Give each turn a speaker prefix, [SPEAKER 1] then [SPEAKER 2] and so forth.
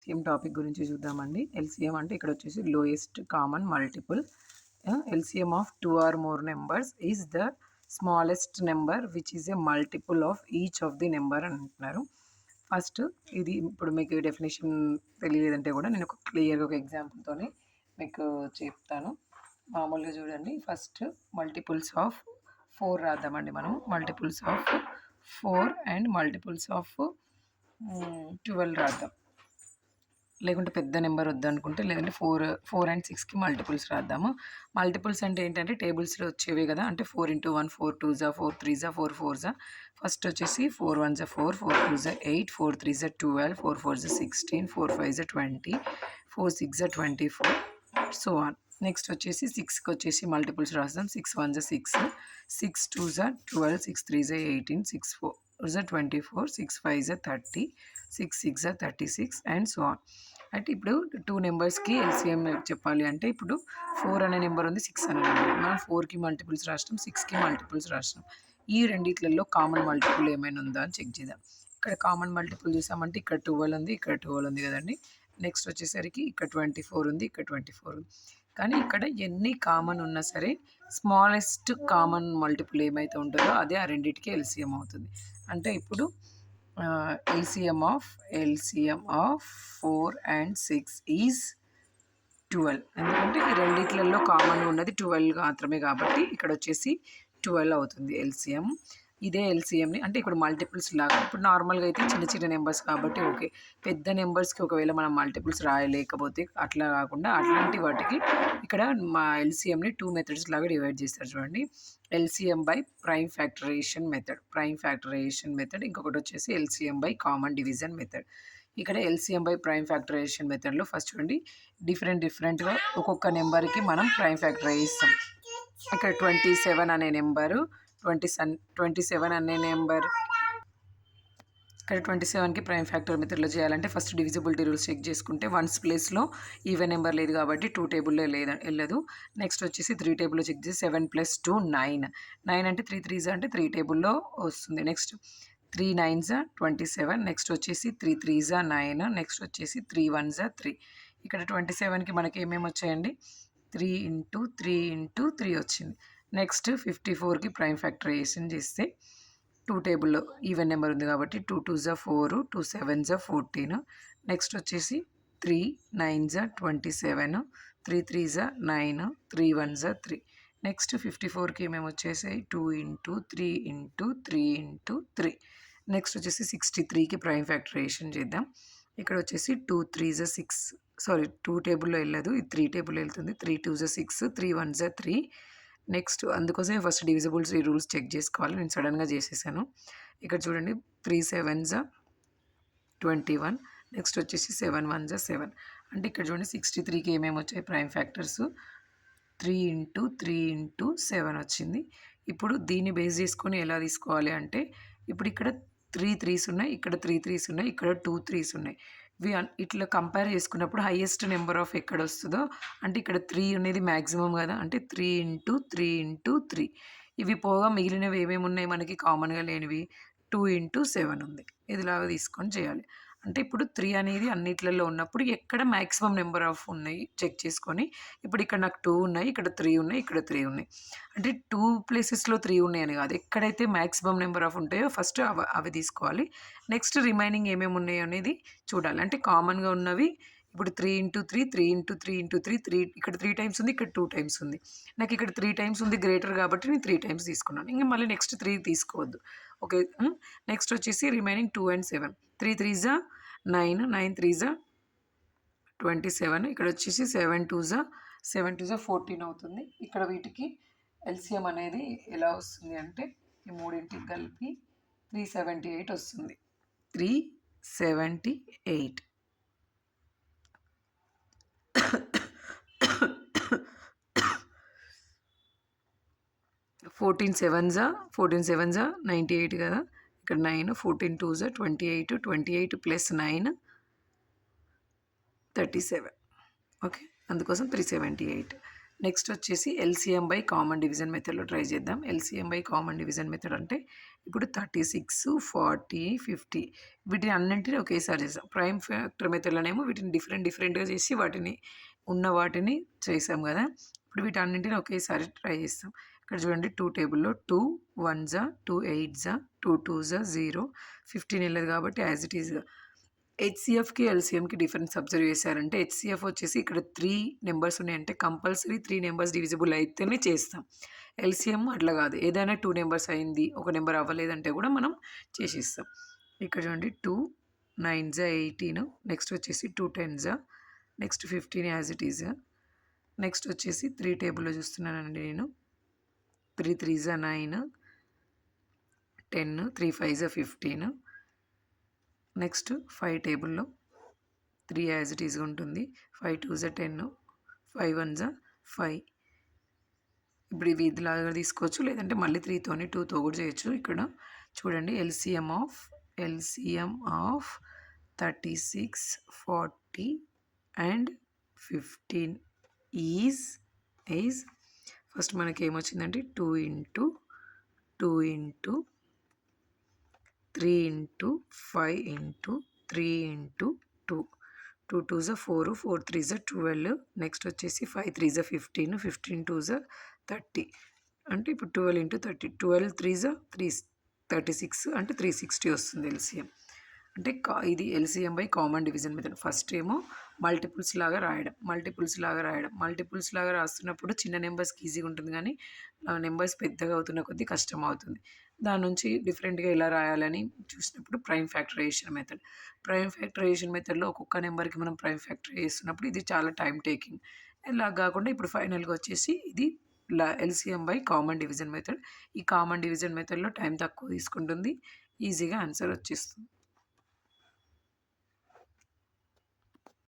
[SPEAKER 1] LCM topic గురించి చూద్దామండి. LCM అంటే ఇక్కడ వచ్చేసి lowest common multiple. LCM of 2 or more numbers is the smallest number which is a multiple of each of the number అని అంటున్నారు. First ఇది ఇప్పుడు మీకు డెఫినేషన్ తెలియలేదంటే కూడా నేను ఒక క్లియర్గా ఒక ఎగ్జాంపుల్తోనే మీకు చెప్తాను. మామూలుగా చూడండి, ఫస్ట్ మల్టిపుల్స్ ఆఫ్ 4 రాద్దామండి. మనం multiples of 4 and multiples of 12 రాద్దాం. లేకుంటే పెద్ద నెంబర్ వద్దనుకుంటే లేదంటే 4 అండ్ 6కి మల్టిపుల్స్ రాద్దాము. మల్టిపుల్స్ అంటే ఏంటంటే టేబుల్స్లో వచ్చేవి కదా, అంటే 4 × 1 4 2 4 3 4 4. ఫస్ట్ వచ్చేసి 4 1 4 4 2 8 4 3 12 4 4 16 4 5 20 4 6 24 సో ఆన్. నెక్స్ట్ వచ్చేసి 6కి వచ్చేసి మల్టిపుల్స్ రాద్దాం. 6 1 6 6 2 12 6 3 18 6 4 24 6 5 30 6 6 36 అండ్ సో ఆన్. అంటే ఇప్పుడు 2 నెంబర్స్కి ఎల్సిఎం చెప్పాలి అంటే ఇప్పుడు 4 అనే నెంబర్ ఉంది, 6 అనే నెంబర్. మనం 4కి మల్టిపుల్స్ రాసినాం, 6కి మల్టిపుల్స్ రాసినాం. ఈ రెండిట్లలో కామన్ మల్టిపుల్ ఏమైనా ఉందా అని చెక్ చేద్దాం. ఇక్కడ కామన్ మల్టిపుల్ చూసామంటే ఇక్కడ 12 ఉంది, ఇక్కడ 12 ఉంది కదండి. నెక్స్ట్ వచ్చేసరికి ఇక్కడ 24 ఉంది, ఇక్కడ 24 ఉంది. కానీ ఇక్కడ ఎన్ని కామన్ ఉన్నా సరే స్మాలెస్ట్ కామన్ మల్టిపుల్ ఏమైతే ఉంటుందో అదే ఆ రెండింటికి ఎల్సిఎం అవుతుంది. అంటే ఇప్పుడు LCM of 4 and 6 is 12. ఎందుకంటే ఈ రెండిట్లలో కామన్ ఉన్నది 12 మాత్రమే కాబట్టి ఇక్కడ వచ్చేసి 12 అవుతుంది ఎల్సిఎం. ఇదే ఎల్సిఎంని అంటే ఇప్పుడు మల్టిపుల్స్ లాగా ఇప్పుడు నార్మల్గా అయితే చిన్న చిన్న నెంబర్స్ కాబట్టి ఓకే. పెద్ద నెంబర్స్కి ఒకవేళ మనం మల్టిపుల్స్ రాయలేకపోతే అట్లా కాకుండా అట్లాంటి వాటికి ఇక్కడ మా ఎల్సిఎంని 2 మెథడ్స్ లాగా డివైడ్ చేస్తారు చూడండి. LCM by prime factorization method, ఇంకొకటి వచ్చేసి LCM by common division method. ఇక్కడ ఎల్సిఎం బై ప్రైమ్ ఫ్యాక్టరైజేషన్ మెథడ్లో ఫస్ట్ చూడండి, డిఫరెంట్గా ఒక్కొక్క నెంబర్కి మనం ప్రైమ్ ఫ్యాక్టరైజ్ చేస్తాం. ఇక్కడ 27 అనే నెంబరు 27 అనే నెంబర్ ఇక్కడ 27కి ప్రైమ్ ఫ్యాక్టర్ మెథడ్లో చేయాలంటే ఫస్ట్ డివిజిబిలిటీ రూల్స్ చెక్ చేసుకుంటే 1's ప్లేస్లో ఈవెన్ నెంబర్ లేదు కాబట్టి 2 టేబుల్లో వెళ్ళదు. నెక్స్ట్ వచ్చేసి 3 టేబుల్లో చెక్ చేసి 7 + 2 9 అంటే 3 3s అంటే 3 టేబుల్లో వస్తుంది. Next 3 9s 27. నెక్స్ట్ వచ్చేసి 3 3s 9. నెక్స్ట్ వచ్చేసి 3 1s 3. ఇక్కడ 27కి మనకి ఏమేమి వచ్చాయండి, 3 × 3 × 3 వచ్చింది. నెక్స్ట్ 54కి ప్రైమ్ ఫ్యాక్టరైజేషన్ చేస్తే 2 టేబుల్లో ఈవెన్ నెంబర్ ఉంది కాబట్టి 2 2s 4 2 7s 14. నెక్స్ట్ వచ్చేసి 3 9s 27 3 3s 9 3 1s 3. నెక్స్ట్ 54కి ఏమేమి వచ్చేసాయి, 2 × 3 × 3 × 3. నెక్స్ట్ వచ్చేసి 63కి ప్రైమ్ ఫ్యాక్టరైజేషన్ చేద్దాం. ఇక్కడ వచ్చేసి 2 3s 6 సారీ 2 టేబుల్లో వెళ్ళదు, ఇది 3 టేబుల్లో వెళ్తుంది. 3 2s 6 3 1s 3. నెక్స్ట్ అందుకోసమే ఫస్ట్ డివిజిబుల్స్ రూల్స్ చెక్ చేసుకోవాలి. నేను సడన్గా చేసేసాను. ఇక్కడ చూడండి 3 7s 21. నెక్స్ట్ వచ్చేసి 7 1s 7. అంటే ఇక్కడ చూడండి 63కి ఏమేమి వచ్చాయి ప్రైమ్ ఫ్యాక్టర్స్, 3 × 3 × 7 వచ్చింది. ఇప్పుడు దీన్ని బేస్ చేసుకొని ఎలా తీసుకోవాలి అంటే ఇప్పుడు ఇక్కడ 3 3s ఉన్నాయి, ఇక్కడ 3 3s ఉన్నాయి, ఇక్కడ 2 3s ఉన్నాయి. ఇట్లా కంపేర్ చేసుకున్నప్పుడు హైయెస్ట్ నెంబర్ ఆఫ్ ఎక్కడ వస్తుందో అంటే ఇక్కడ 3 అనేది మ్యాక్సిమం కదా, అంటే 3 × 3 × 3. ఇవి పోగా మిగిలినవి ఏమేమి ఉన్నాయి మనకి కామన్గా లేనివి, 2 × 7 ఉంది. ఇదిలాగా తీసుకొని చేయాలి. అంటే ఇప్పుడు 3 అనేది అన్నిట్లలో ఉన్నప్పుడు ఎక్కడ మ్యాక్సిమం నెంబర్ ఆఫ్ ఉన్నాయి చెక్ చేసుకొని, ఇప్పుడు ఇక్కడ నాకు 2 ఉన్నాయి, ఇక్కడ 3 ఉన్నాయి, ఇక్కడ 3 ఉన్నాయి. అంటే 2 ప్లేసెస్లో 3 ఉన్నాయని కాదు, ఎక్కడైతే మ్యాక్సిమం నెంబర్ ఆఫ్ ఉంటాయో ఫస్ట్ అవి తీసుకోవాలి. నెక్స్ట్ రిమైనింగ్ ఏమేమి ఉన్నాయో అనేది చూడాలి. అంటే కామన్గా ఉన్నవి ఇప్పుడు 3 × 3 3 × 3 × 3 ఇక్కడ 3 టైమ్స్ ఉంది, ఇక్కడ 2 టైమ్స్ ఉంది. నాకు ఇక్కడ 3 టైమ్స్ ఉంది గ్రేటర్ కాబట్టి నేను 3 టైమ్స్ తీసుకున్నాను. ఇంకా మళ్ళీ నెక్స్ట్ 3 తీసుకోవద్దు. ఓకే. నెక్స్ట్ వచ్చేసి రిమైనింగ్ 2 and 7 3 3s 9 9 3s 27. ఇక్కడ వచ్చేసి 7 2s 14 అవుతుంది. ఇక్కడ వీటికి ఎల్సిఎం అనేది ఎలా వస్తుంది అంటే ఈ మూడింటికి కలిపి 378 వస్తుంది. 378. 14 7s 98 కదా, ఇక్కడ 9 14 2s 28 28 + 9 37. ఓకే, అందుకోసం 378. నెక్స్ట్ వచ్చేసి ఎల్సీఎం బై కామన్ డివిజన్ మెథడ్లో ట్రై చేద్దాం. LCM by common division method అంటే ఇప్పుడు 36, 40, 50 వీటిని అన్నింటిని ఒకేసారి చేసాం. ప్రైమ్ ఫ్యాక్టర్ మెథడ్లోనేమో వీటిని డిఫరెంట్గా చేసి వాటిని చేసాం కదా. ఇప్పుడు వీటన్నింటిని ఒకేసారి ట్రై చేస్తాం. ఇక్కడ చూడండి 2 టేబుల్లో 2 1 2 8 2 2 0 15 వెళ్ళదు కాబట్టి యాజ్ ఇట్ ఈస్గా. హెచ్సిఎఫ్కి ఎల్సిఎంకి డిఫరెన్స్ అబ్జర్వ్ చేశారంటే హెచ్సిఎఫ్ వచ్చేసి ఇక్కడ 3 నెంబర్స్ ఉన్నాయంటే కంపల్సరీ 3 నెంబర్స్ డివిజిబుల్ అయితేనే చేస్తాం. ఎల్సిఎం అట్లా కాదు, ఏదైనా 2 నెంబర్స్ అయింది ఒక నెంబర్ అవ్వలేదంటే కూడా మనం చేసేస్తాం. ఇక్కడ చూడండి 2 9 18, నెక్స్ట్ వచ్చేసి 2 10, next 15 as it is. Next వచ్చేసి 3 టేబుల్లో చూస్తున్నానండి నేను. 3 3 9, 10, 3 5 15. నెక్స్ట్ 5 టేబుల్లో 3 యాజ్ ఇట్ ఈజ్గా ఉంటుంది. 5 2 10, 5 1 5. ఇప్పుడు ఇవి ఇదిలాగా తీసుకోవచ్చు, లేదంటే మళ్ళీ 3తోని 2తో కూడా చేయొచ్చు. ఇక్కడ చూడండి LCM of 36, 40 and 15 is first మనకి ఏమొచ్చిందంటే 2 into 2 into 3 into 5 into 3 into 2, 2 2 4, 4 3 12. Next వచ్చేసి 5 3 15, 15 2 30. అంటే ఇప్పుడు 12 ఇంటూ 30, 12 3 36 అంటే 360 వస్తుంది ఎల్సిఎం. అంటే ఇది LCM by common division method. First ఏమో మల్టిపుల్స్ లాగా రాస్తున్నప్పుడు చిన్న నెంబర్స్కి ఈజీగా ఉంటుంది, కానీ నెంబర్స్ పెద్దగా అవుతున్న కొద్దీ కష్టం అవుతుంది. దాని నుంచి డిఫరెంట్గా ఎలా రాయాలని చూసినప్పుడు ప్రైమ్ ఫ్యాక్టరైజేషన్ మెథడ్లో ఒక్కొక్క నెంబర్కి మనం ప్రైమ్ ఫ్యాక్టరైజ్ చేస్తున్నప్పుడు ఇది చాలా టైం టేకింగ్. ఇలా కాకుండా ఇప్పుడు ఫైనల్గా వచ్చేసి ఇది LCM by common division method. ఈ కామన్ డివిజన్ మెథడ్లో టైం తక్కువ తీసుకుంటుంది, ఈజీగా ఆన్సర్ వచ్చేస్తుంది.